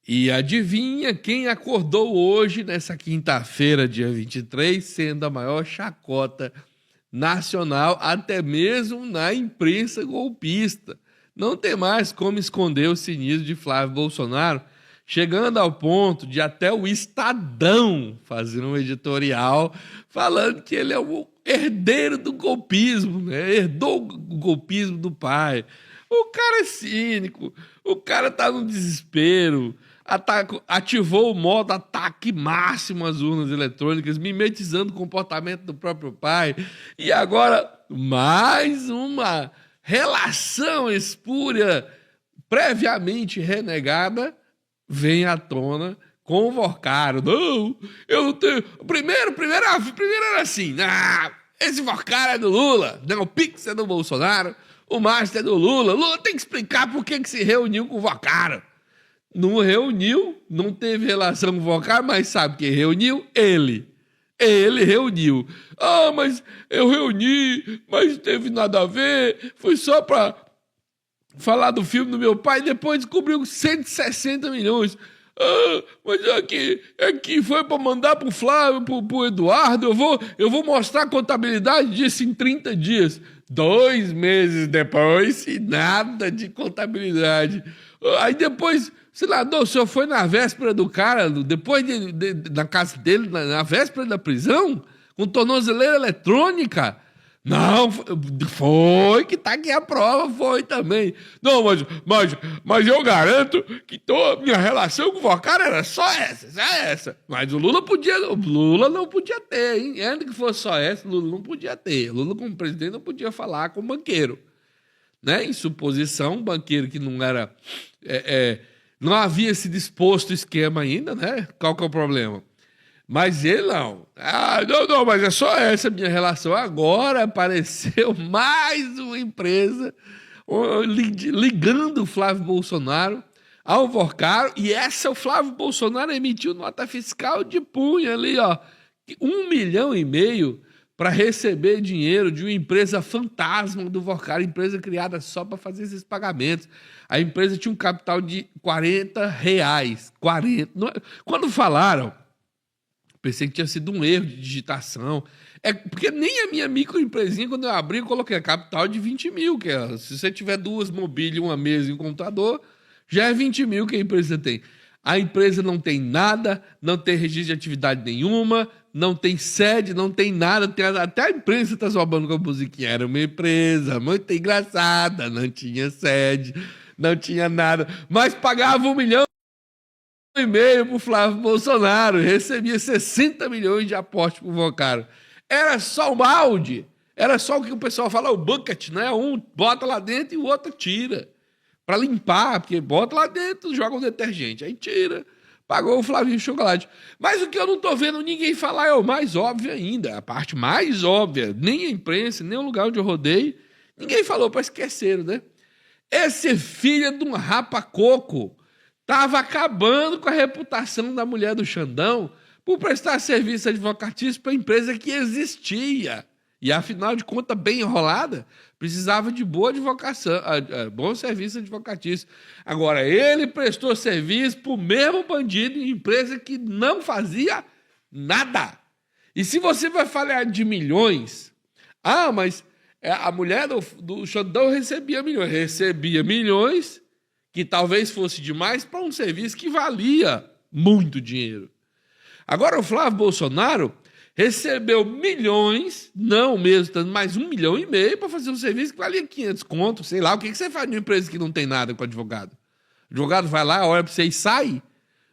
E adivinha quem acordou hoje, nessa quinta-feira, dia 23, sendo a maior chacota nacional, até mesmo na imprensa golpista. Não tem mais como esconder o cinismo de Flávio Bolsonaro, chegando ao ponto de até o Estadão fazer um editorial falando que ele é o herdeiro do golpismo, né? Herdou o golpismo do pai. O cara é cínico, o cara tá no desespero, ativou o modo ataque máximo às urnas eletrônicas, mimetizando o comportamento do próprio pai. E agora, mais uma relação espúria previamente renegada vem à tona, convocaram. Não, eu não tenho. Primeiro era assim: esse Vocaro é do Lula, não, o Pix é do Bolsonaro, o Master é do Lula. Lula tem que explicar por que se reuniu com o Vocaro. Não reuniu, não teve relação com o Vocaro, mas sabe quem reuniu? Ele. Ele reuniu. Mas eu reuni, mas teve nada a ver, foi só pra falar do filme do meu pai, e depois descobriu 160 milhões. Mas aqui foi para mandar pro Flávio, pro Eduardo, eu vou mostrar a contabilidade disso em 30 dias. 2 meses depois, e nada de contabilidade. Aí depois, senador, o senhor foi na véspera do cara, depois na casa dele, na véspera da prisão, com tornozeleira eletrônica? Não, foi que tá aqui a prova, foi também. Não, mas eu garanto que minha relação com o Vocaro era só essa. Mas o Lula não podia ter, hein? Ainda que fosse só essa, o Lula não podia ter. O Lula, como presidente, não podia falar com o banqueiro. Né? Em suposição, um banqueiro que não era... não havia se disposto o esquema ainda, né? Qual que é o problema? Mas ele não. Não, mas é só essa minha relação. Agora apareceu mais uma empresa ligando o Flávio Bolsonaro ao Vocaro, e essa o Flávio Bolsonaro emitiu nota fiscal de punho ali, ó, 1,5 milhão para receber dinheiro de uma empresa fantasma do Vocaro, empresa criada só para fazer esses pagamentos. A empresa tinha um capital de R$40. Quando falaram, pensei que tinha sido um erro de digitação. Porque nem a minha microempresinha, quando eu abri, eu coloquei a capital de 20 mil. Que é, se você tiver 2 mobílias, uma mesa e um computador, já é 20 mil que a empresa tem. A empresa não tem nada, não tem registro de atividade nenhuma, não tem sede, não tem nada. Até a imprensa está zoando com a musiquinha. Era uma empresa muito engraçada, não tinha sede, não tinha nada, mas pagava 1,5 milhão pro Flávio Bolsonaro, recebia 60 milhões de aporte pro Vocaro. Era só o balde, era só o que o pessoal fala, o bucket, né? Um bota lá dentro e o outro tira. Para limpar, porque bota lá dentro, joga um detergente, aí tira. Pagou o Flavinho Chocolate. Mas o que eu não tô vendo ninguém falar é o mais óbvio ainda, a parte mais óbvia. Nem a imprensa, nem o lugar onde eu rodei, ninguém falou, para esquecer, né? Esse filho de um rapa-coco estava acabando com a reputação da mulher do Xandão por prestar serviço advocatício para empresa que existia. E, afinal de contas, bem enrolada, precisava de boa advocação, bom serviço advocatício. Agora, ele prestou serviço para o mesmo bandido em empresa que não fazia nada. E se você vai falar de milhões, mas a mulher do Xandão recebia milhões, que talvez fosse demais para um serviço que valia muito dinheiro. Agora o Flávio Bolsonaro recebeu milhões, não mesmo, mas 1,5 milhão para fazer um serviço que valia 500 contos, sei lá. O que você faz numa empresa que não tem nada com advogado? O advogado vai lá, olha para você e sai?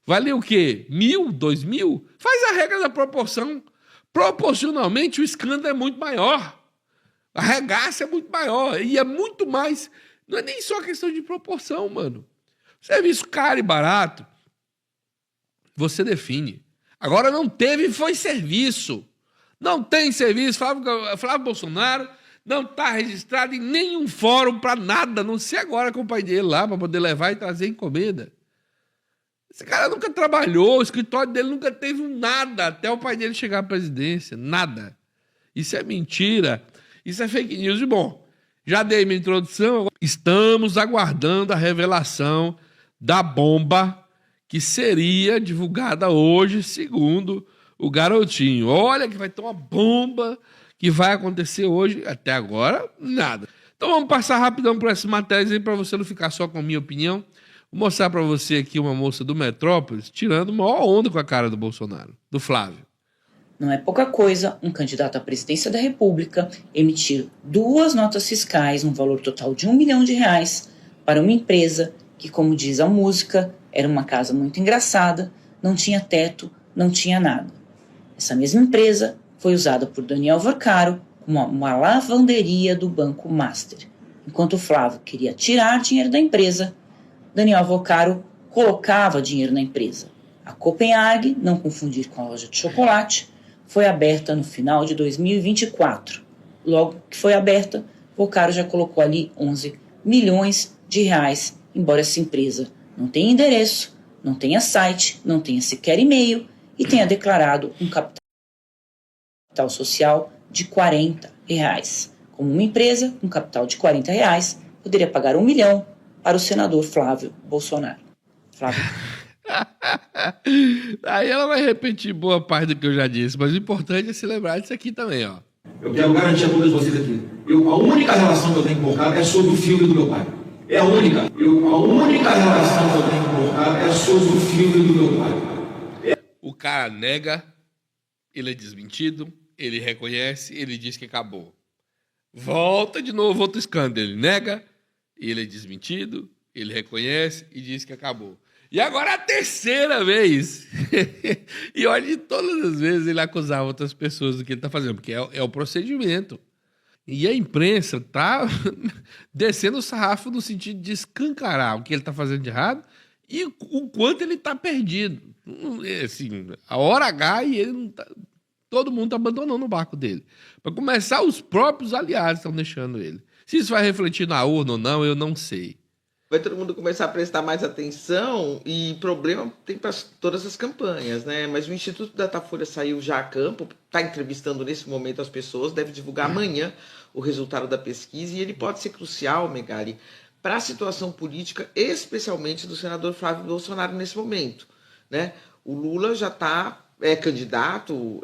Valia o quê? 1.000, 2.000? Faz a regra da proporção. Proporcionalmente o escândalo é muito maior. A regaça é muito maior e é muito mais... Não é nem só questão de proporção, mano. Serviço caro e barato, você define. Agora não teve, foi serviço. Não tem serviço. Flávio Bolsonaro não está registrado em nenhum fórum para nada, não sei agora com o pai dele lá, para poder levar e trazer encomenda. Esse cara nunca trabalhou, o escritório dele nunca teve nada, até o pai dele chegar à presidência. Nada. Isso é mentira. Isso é fake news. E bom, já dei minha introdução, estamos aguardando a revelação da bomba que seria divulgada hoje, segundo o garotinho. Olha que vai ter uma bomba que vai acontecer hoje. Até agora, nada. Então vamos passar rapidão por essas matérias aí para você não ficar só com a minha opinião. Vou mostrar para você aqui uma moça do Metrópolis tirando uma onda com a cara do Bolsonaro, do Flávio. Não é pouca coisa um candidato à presidência da República emitir 2 notas fiscais no valor total de R$1 milhão para uma empresa que, como diz a música, era uma casa muito engraçada, não tinha teto, não tinha nada. Essa mesma empresa foi usada por Daniel Vocaro como uma lavanderia do Banco Master. Enquanto Flávio queria tirar dinheiro da empresa, Daniel Vocaro colocava dinheiro na empresa. A Copenhague, não confundir com a loja de chocolate, foi aberta no final de 2024. Logo que foi aberta, Vocaro já colocou ali R$11 milhões, embora essa empresa não tenha endereço, não tenha site, não tenha sequer e-mail e tenha declarado um capital social de R$40. Como uma empresa com capital de R$40 poderia pagar R$1 milhão para o senador Flávio Bolsonaro. Flávio. Aí ela vai repetir boa parte do que eu já disse, mas o importante é se lembrar disso aqui também, ó. Eu quero garantir a todos vocês aqui. A única relação que eu tenho com o cara é sobre o filho do meu pai. É a única. A única relação que eu tenho com o cara é sobre o filho do meu pai. O cara nega, ele é desmentido, ele reconhece, ele diz que acabou. Volta de novo outro escândalo. Ele nega, ele é desmentido, ele reconhece e diz que acabou. E agora a terceira vez. E olha, de todas as vezes ele acusava outras pessoas do que ele está fazendo, porque é o procedimento. E a imprensa está descendo o sarrafo no sentido de escancarar o que ele está fazendo de errado e o quanto ele está perdido. Assim, a hora H e ele não tá, todo mundo está abandonando o barco dele. Para começar, os próprios aliados estão deixando ele. Se isso vai refletir na urna ou não, eu não sei. Vai todo mundo começar a prestar mais atenção e problema tem para todas as campanhas, né? Mas o Instituto Datafolha saiu já a campo, está entrevistando nesse momento as pessoas, deve divulgar amanhã o resultado da pesquisa e ele pode ser crucial, Megali, para a situação política, especialmente do senador Flávio Bolsonaro nesse momento, né? O Lula já está candidato,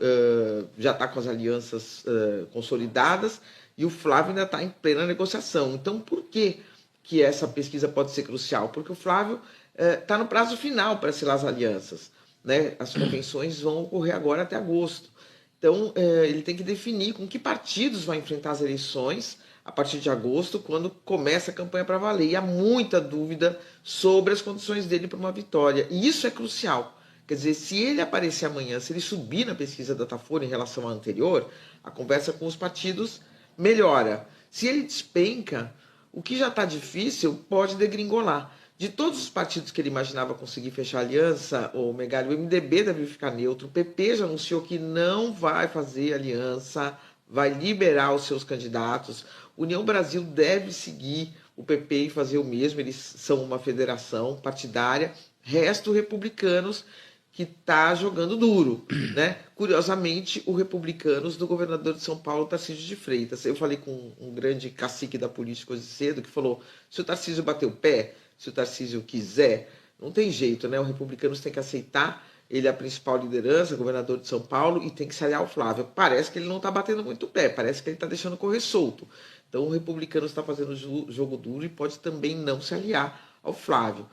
já está com as alianças consolidadas e o Flávio ainda está em plena negociação. Então, por quê que essa pesquisa pode ser crucial? Porque o Flávio está no prazo final para selar as alianças, né? As convenções vão ocorrer agora até agosto. Então, ele tem que definir com que partidos vai enfrentar as eleições a partir de agosto, quando começa a campanha para valer. E há muita dúvida sobre as condições dele para uma vitória. E isso é crucial. Quer dizer, se ele aparecer amanhã, se ele subir na pesquisa da Datafolha em relação à anterior, a conversa com os partidos melhora. Se ele despenca, o que já está difícil pode degringolar. De todos os partidos que ele imaginava conseguir fechar aliança, o Megali, o MDB deve ficar neutro, o PP já anunciou que não vai fazer aliança, vai liberar os seus candidatos. União Brasil deve seguir o PP e fazer o mesmo, eles são uma federação partidária. Resto, Republicanos, que está jogando duro, né? Curiosamente, o Republicanos do governador de São Paulo, Tarcísio de Freitas. Eu falei com um grande cacique da política hoje cedo, que falou, se o Tarcísio bater o pé, se o Tarcísio quiser, não tem jeito, né? O Republicanos tem que aceitar, ele é a principal liderança, governador de São Paulo, e tem que se aliar ao Flávio. Parece que ele não está batendo muito o pé, parece que ele está deixando correr solto. Então o Republicanos está fazendo jogo duro e pode também não se aliar ao Flávio.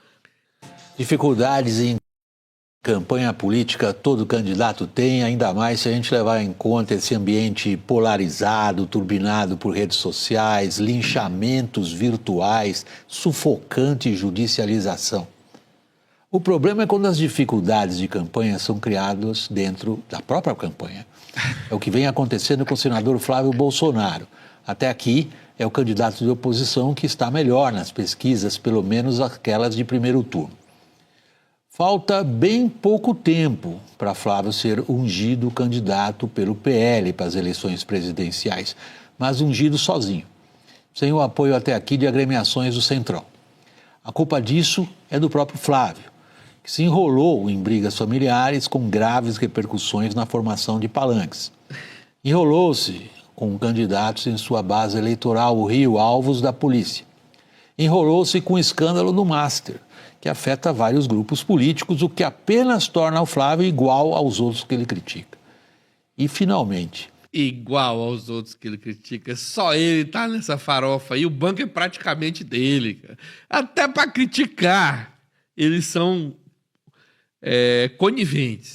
Dificuldades em campanha política todo candidato tem, ainda mais se a gente levar em conta esse ambiente polarizado, turbinado por redes sociais, linchamentos virtuais, sufocante judicialização. O problema é quando as dificuldades de campanha são criadas dentro da própria campanha. É o que vem acontecendo com o senador Flávio Bolsonaro. Até aqui é o candidato de oposição que está melhor nas pesquisas, pelo menos aquelas de primeiro turno. Falta bem pouco tempo para Flávio ser ungido candidato pelo PL para as eleições presidenciais, mas ungido sozinho, sem o apoio até aqui de agremiações do Centrão. A culpa disso é do próprio Flávio, que se enrolou em brigas familiares com graves repercussões na formação de palanques. Enrolou-se com candidatos em sua base eleitoral, o Rio, alvos da polícia. Enrolou-se com o escândalo do Master, que afeta vários grupos políticos, o que apenas torna o Flávio igual aos outros que ele critica. E, finalmente... Igual aos outros que ele critica. Só ele tá nessa farofa aí. O banco é praticamente dele, cara. Até para criticar, eles são coniventes.